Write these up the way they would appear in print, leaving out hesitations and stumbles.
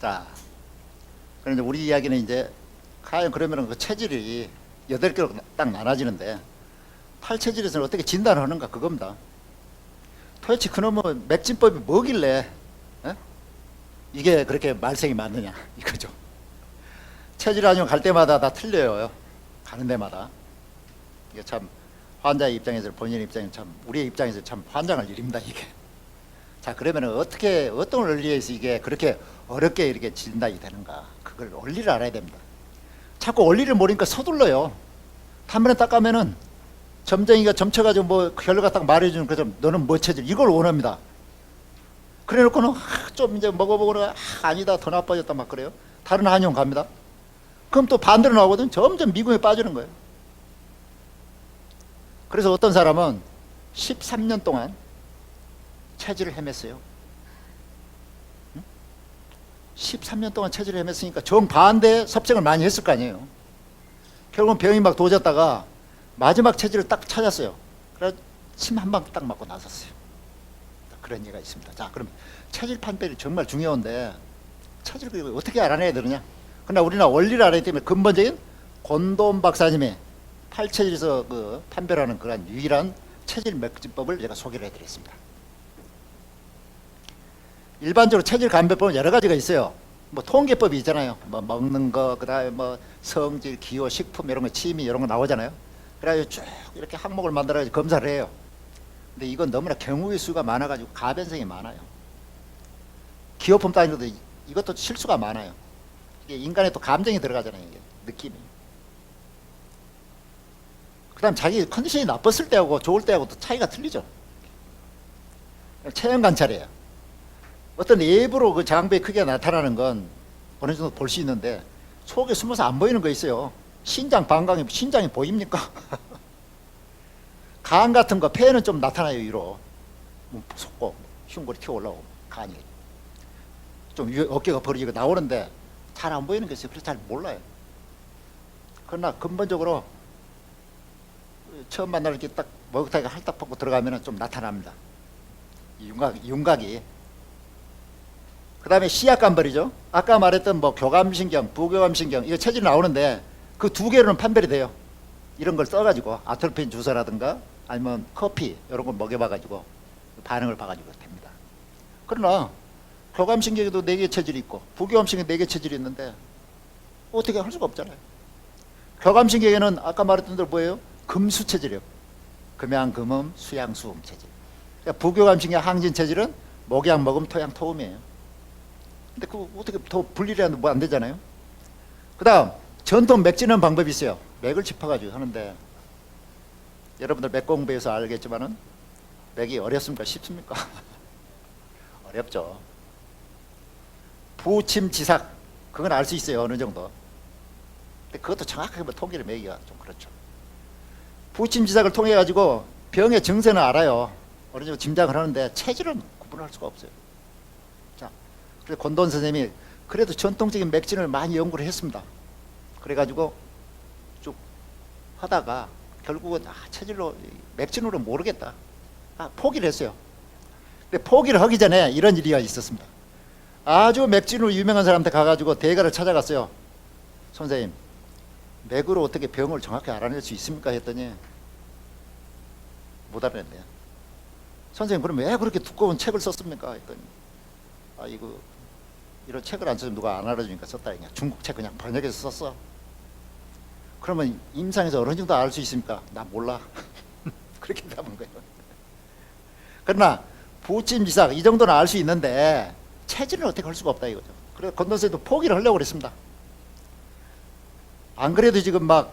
자, 그런데 우리 이야기는 이제 과연 그러면 그 체질이 8개로 딱 나눠지는데 탈체질에서는 어떻게 진단을 하는가 그겁니다. 도대체 그놈의 맥진법이 뭐길래 이게 그렇게 말썽이 많느냐 이거죠. 체질 아니면 갈 때마다 다 틀려요. 가는 데마다. 이게 참 환자의 입장에서 본인의 입장에서 참 우리의 입장에서 참 환장할 일입니다 이게. 자, 그러면 어떻게 어떤 원리에서 이게 그렇게 어렵게 이렇게 진단이 되는가 그걸 원리를 알아야 됩니다. 자꾸 원리를 모르니까 서둘러요. 한번에 딱 가면은 점쟁이가 점쳐가지고 뭐 결과 딱 말해주는 것처럼 너는 뭐 체질 이걸 원합니다. 그래 놓고는 좀 이제 먹어보고는 아니다 더 나빠졌다 막 그래요. 다른 한의원 갑니다. 그럼 또 반대로 나오거든. 점점 미궁에 빠지는 거예요. 그래서 어떤 사람은 13년 동안 체질을 헤맸어요. 13년 동안 체질을 헤맸으니까 정반대의 섭생을 많이 했을 거 아니에요. 결국은 병이 막 도졌다가 마지막 체질을 딱 찾았어요. 그래서 침 한 방 딱 맞고 나섰어요. 그런 얘기가 있습니다. 자, 그럼 체질 판별이 정말 중요한데 체질을 어떻게 알아내야 되느냐? 그러나 우리는 원리를 알아야 때문에 근본적인 권도원 박사님의 탈체질에서 그 판별하는 그런 유일한 체질 맥진법을 제가 소개를 해드리겠습니다. 일반적으로 체질 감별법은 여러 가지가 있어요. 뭐 통계법이 있잖아요. 뭐 먹는 거, 그다음에 뭐 성질, 기호, 식품 이런 거, 취미 이런 거 나오잖아요. 그래가지고 쭉 이렇게 항목을 만들어가지고 검사를 해요. 근데 이건 너무나 경우의 수가 많아가지고 가변성이 많아요. 기호품 따위도 이것도 실수가 많아요. 이게 인간의 또 감정이 들어가잖아요. 이게 느낌이. 그다음 자기 컨디션이 나빴을 때하고 좋을 때하고 또 차이가 틀리죠. 체형 관찰이에요. 어떤 일부러 그 장부의 크기가 나타나는 건 어느 정도 볼 수 있는데 속에 숨어서 안 보이는 거 있어요. 신장 방광이 신장이 보입니까? 간 같은 거 폐에는 좀 나타나요. 위로 솟고 흉골이 튀어 올라오고 간이 좀 어깨가 벌어지고 나오는데 잘 안 보이는 게 있어요. 그래서 잘 몰라요. 그러나 근본적으로 처음 만날 이렇게 딱 목욕탕에 할딱 벗고 들어가면 좀 나타납니다. 윤곽이. 그 다음에 시약감별이죠. 아까 말했던 뭐 교감신경, 부교감신경 이거 체질이 나오는데 그 두 개로는 판별이 돼요. 이런 걸 써가지고 아토피인 주사라든가 아니면 커피 이런 걸 먹여봐가지고 반응을 봐가지고 됩니다. 그러나 교감신경에도 4개 체질이 있고 부교감신경 4개 체질이 있는데 어떻게 할 수가 없잖아요. 교감신경에는 아까 말했던 대로 뭐예요? 금수 체질이에요. 금양, 금음, 수양, 수음 체질. 그러니까 부교감신경 항진 체질은 목양, 먹음, 토양, 토음이에요. 근데 그거 어떻게 더 분리를 하는데 뭐 안 되잖아요. 그 다음 전통 맥 찌는 방법이 있어요. 맥을 짚어가지고 하는데 여러분들 맥 공부해서 알겠지만은 맥이 어렵습니까? 쉽습니까? 어렵죠. 부침지삭 그건 알 수 있어요. 어느 정도. 근데 그것도 정확하게 뭐 통계를 매기가 좀 그렇죠. 부침지삭을 통해 가지고 병의 증세는 알아요. 어느 정도 짐작을 하는데 체질은 구분할 수가 없어요. 자, 그래서 권도원 선생님이 그래도 전통적인 맥진을 많이 연구를 했습니다. 그래가지고 쭉 하다가 결국은 체질로 맥진으로 모르겠다. 포기를 했어요. 근데 포기를 하기 전에 이런 일이 있었습니다. 아주 맥진으로 유명한 사람한테 가가지고 대가를 찾아갔어요. 선생님, 맥으로 어떻게 병을 정확히 알아낼 수 있습니까? 했더니 못 알아냈네요. 선생님, 그럼 왜 그렇게 두꺼운 책을 썼습니까? 했더니 이거 이런 책을 안 써서 누가 안 알아주니까 썼다. 그냥 중국 책 그냥 번역해서 썼어. 그러면 임상에서 어느 정도 알 수 있습니까? 나 몰라. 그렇게 답은 거예요. 그러나 부침지삭 이 정도는 알 수 있는데 체질은 어떻게 할 수가 없다 이거죠. 그래서 권도원 선생님도 포기를 하려고 그랬습니다. 안 그래도 지금 막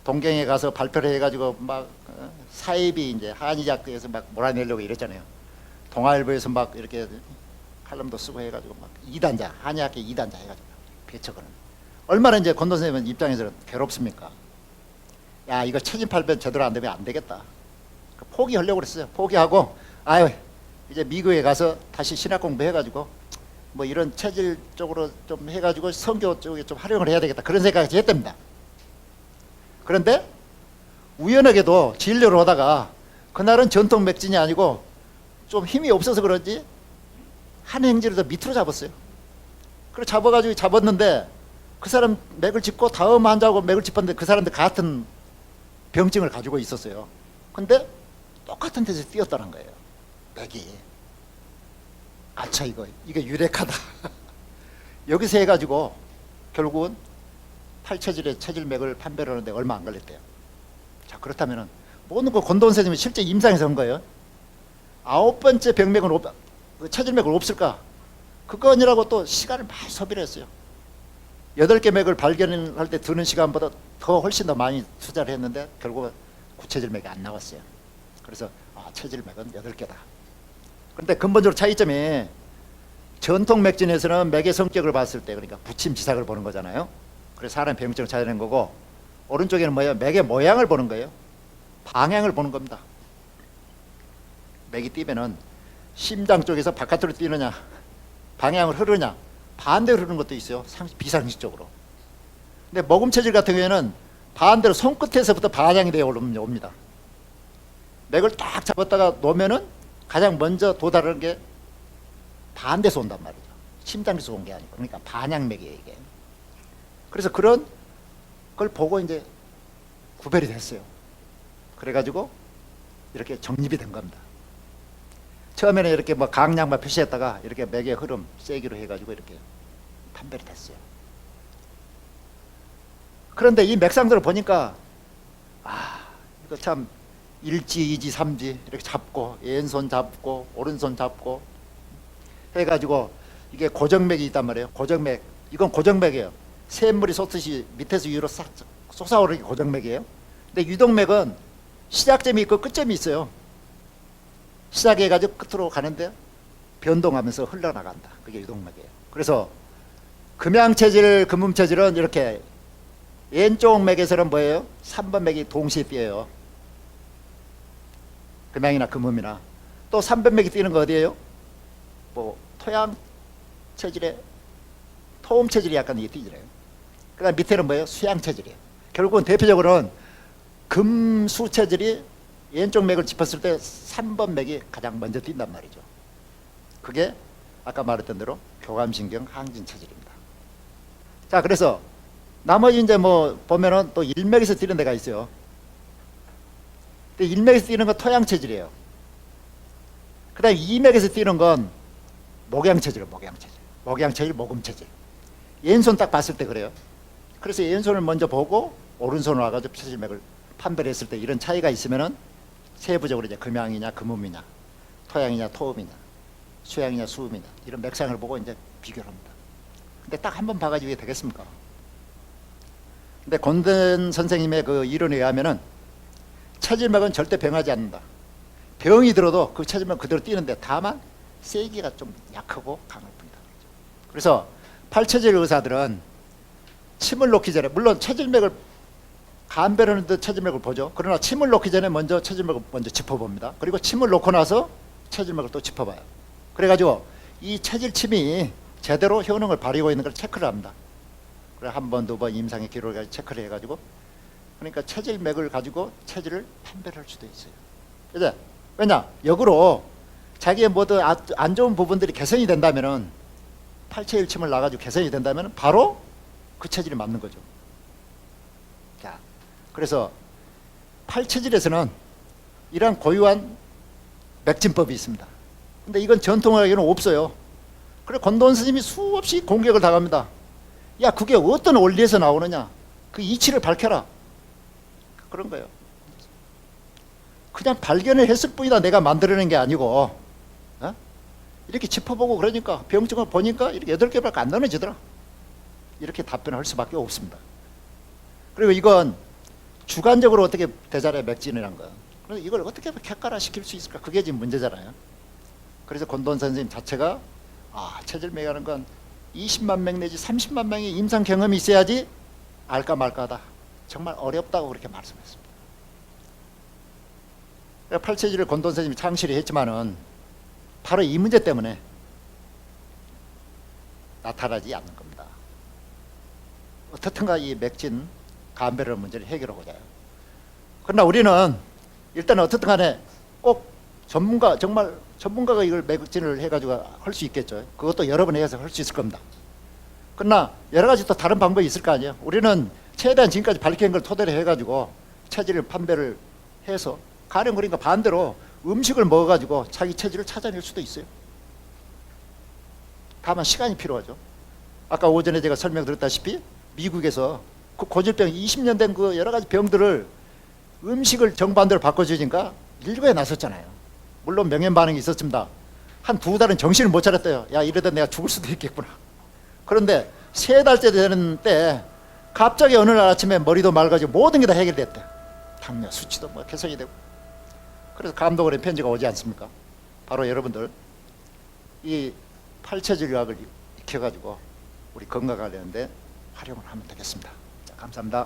동경에 가서 발표를 해가지고 막 사입이 이제 한의학에서 막 몰아내려고 이랬잖아요. 동아일보에서 막 이렇게 칼럼도 쓰고 해가지고 막 2단자 한의학계 2단자 해가지고 배척하는. 얼마나 이제 권도원 선생님 입장에서는 괴롭습니까? 야, 이거 체질 판별 제대로 안 되면 안 되겠다. 포기하려고 그랬어요. 포기하고 이제 미국에 가서 다시 신학 공부해가지고 뭐 이런 체질 쪽으로 좀 해가지고 선교 쪽에 좀 활용을 해야 되겠다 그런 생각을 했답니다. 그런데 우연하게도 진료를 하다가 그날은 전통 맥진이 아니고 좀 힘이 없어서 그런지 한 행지를 더 밑으로 잡았어요. 그래 잡아가지고 잡았는데 그 사람 맥을 짚고 다음 환자하고 맥을 짚었는데 그 사람들 같은 병증을 가지고 있었어요. 근데 똑같은 데서 뛰었다는 거예요. 맥이. 아차 이게 유력하다. 여기서 해가지고 결국은 팔체질의 체질맥을 판별을 하는데 얼마 안 걸렸대요. 자, 그렇다면은 모든 거 권도원 선생님이 실제 임상에서 한 거예요. 9번째 병맥은 체질맥은 없을까? 그거 아니라고 또 시간을 많이 소비를 했어요. 8개 맥을 발견할 때 드는 시간보다 더 훨씬 더 많이 투자를 했는데 결국은 구체질맥이 안 나왔어요. 그래서 체질맥은 8개다. 그런데 근본적으로 차이점이 전통 맥진에서는 맥의 성격을 봤을 때 그러니까 부침지삭을 보는 거잖아요. 그래서 사람 병증을 찾아내는 거고 오른쪽에는 뭐예요? 맥의 모양을 보는 거예요. 방향을 보는 겁니다. 맥이 뛰면은 심장 쪽에서 바깥으로 뛰느냐 방향을 흐르냐 반대로 흐르는 것도 있어요. 비상식적으로. 근데 모금체질 같은 경우에는 반대로 손끝에서부터 반향이 되어 옵니다. 맥을 딱 잡았다가 놓으면은 가장 먼저 도달하는 게 반대에서 온단 말이죠. 심장에서 온 게 아니고. 그러니까 반향맥이에요, 이게. 그래서 그런 걸 보고 이제 구별이 됐어요. 그래가지고 이렇게 정립이 된 겁니다. 처음에는 이렇게 뭐 강약만 표시했다가 이렇게 맥의 흐름 세기로 해가지고 이렇게 판별이 됐어요. 그런데 이 맥상들을 보니까 이거 참 1지, 2지, 3지 이렇게 잡고 왼손 잡고 오른손 잡고 해가지고 이게 고정맥이 있단 말이에요. 고정맥. 이건 고정맥이에요. 샘물이 솟듯이 밑에서 위로 싹 솟아오르는 게 고정맥이에요. 근데 유동맥은 시작점이 있고 끝점이 있어요. 시작해가지고 끝으로 가는데 변동하면서 흘러나간다. 그게 유동맥이에요. 그래서 금양체질, 금음체질은 이렇게 왼쪽 맥에서는 뭐예요? 3번 맥이 동시에 뛰어요. 금양이나 금음이나. 또 3번 맥이 뛰는 거 어디예요? 뭐 토양 체질에 토음 체질이 약간 이게 뛰잖아요. 그다음 밑에는 뭐예요? 수양 체질이에요. 결국은 대표적으로는 금수 체질이 왼쪽 맥을 짚었을 때 3번 맥이 가장 먼저 뛴단 말이죠. 그게 아까 말했던 대로 교감신경 항진 체질입니다. 자, 그래서 나머지 이제 뭐 보면은 또 1맥에서 뛰는 데가 있어요. 근데 1맥에서 뛰는 건 토양 체질이에요. 그 다음에 2맥에서 뛰는 건 목양 체질이에요. 목양 체질, 모금 체질. 왼손 딱 봤을 때 그래요. 그래서 왼손을 먼저 보고 오른손으로 와가지고 체질맥을 판별했을 때 이런 차이가 있으면은 세부적으로 이제 금양이냐 금음이냐 토양이냐 토음이냐 수양이냐 수음이냐 이런 맥상을 보고 이제 비교를 합니다. 근데 딱 한 번 봐가지고 이게 되겠습니까? 근데 권도원 선생님의 그 이론에 의하면은 체질맥은 절대 병하지 않는다. 병이 들어도 그 체질맥 그대로 뛰는데 다만 세기가 좀 약하고 강할 뿐이다. 그래서 팔체질 의사들은 침을 놓기 전에 물론 체질맥을 감별하는 데 체질맥을 보죠. 그러나 침을 놓기 전에 먼저 체질맥을 먼저 짚어봅니다. 그리고 침을 놓고 나서 체질맥을 또 짚어봐요. 그래가지고 이 체질침이 제대로 효능을 발휘하고 있는 걸 체크를 합니다. 그래 한 번, 두 번 임상의 기록을 체크를 해가지고 그러니까 체질맥을 가지고 체질을 판별할 수도 있어요. 그죠? 왜냐? 역으로 자기의 모든 안 좋은 부분들이 개선이 된다면은 팔체일침을 놔가지고 개선이 된다면은 바로 그 체질이 맞는 거죠. 자, 그래서 팔체질에서는 이러한 고유한 맥진법이 있습니다. 근데 이건 전통학에는 없어요. 그래 권도원 스님이 수없이 공격을 당합니다. 야, 그게 어떤 원리에서 나오느냐? 그 이치를 밝혀라. 그런 거예요. 그냥 발견을 했을 뿐이다. 내가 만들어낸 게 아니고 이렇게 짚어보고 그러니까 병증을 보니까 이렇게 8개밖에 안 나눠지더라. 이렇게 답변을 할 수밖에 없습니다. 그리고 이건 주관적으로 어떻게 대자리에 맥진이란 거. 그래서 이걸 어떻게 객관화시킬 수 있을까? 그게 지금 문제잖아요. 그래서 권도원 선생님 자체가 체질맥이라는 건 20만 명 내지 30만 명의 임상 경험이 있어야지 알까 말까하다. 정말 어렵다고 그렇게 말씀했습니다. 팔체질을 권도원 선생님이 창시를 했지만은 바로 이 문제 때문에 나타나지 않는 겁니다. 어떻든가 이 맥진 감별의 문제를 해결하고자 해요. 그러나 우리는 일단 어떻든 간에 꼭 정말 전문가가 이걸 맥진을 해가지고 할 수 있겠죠. 그것도 여러 번 해서 할 수 있을 겁니다. 그러나 여러 가지 또 다른 방법이 있을 거 아니에요. 우리는 최대한 지금까지 밝힌 걸 토대로 해가지고 체질 판별을 해서 가령 그러니까 반대로 음식을 먹어가지고 자기 체질을 찾아낼 수도 있어요. 다만 시간이 필요하죠. 아까 오전에 제가 설명드렸다시피 미국에서 그 고질병 20년 된 그 여러 가지 병들을 음식을 정반대로 바꿔주니까 인류에 나섰잖아요. 물론 명현 반응이 있었습니다. 한 2달은 정신을 못 차렸대요. 야, 이러다 내가 죽을 수도 있겠구나. 그런데 3달째 되는 때 갑자기 어느 날 아침에 머리도 맑아지고 모든 게 다 해결됐대. 당뇨 수치도 뭐 개선이 되고. 그래서 감독원의 편지가 오지 않습니까? 바로 여러분들 이 팔체질의학을 익혀가지고 우리 건강하려는데 활용을 하면 되겠습니다. 자, 감사합니다.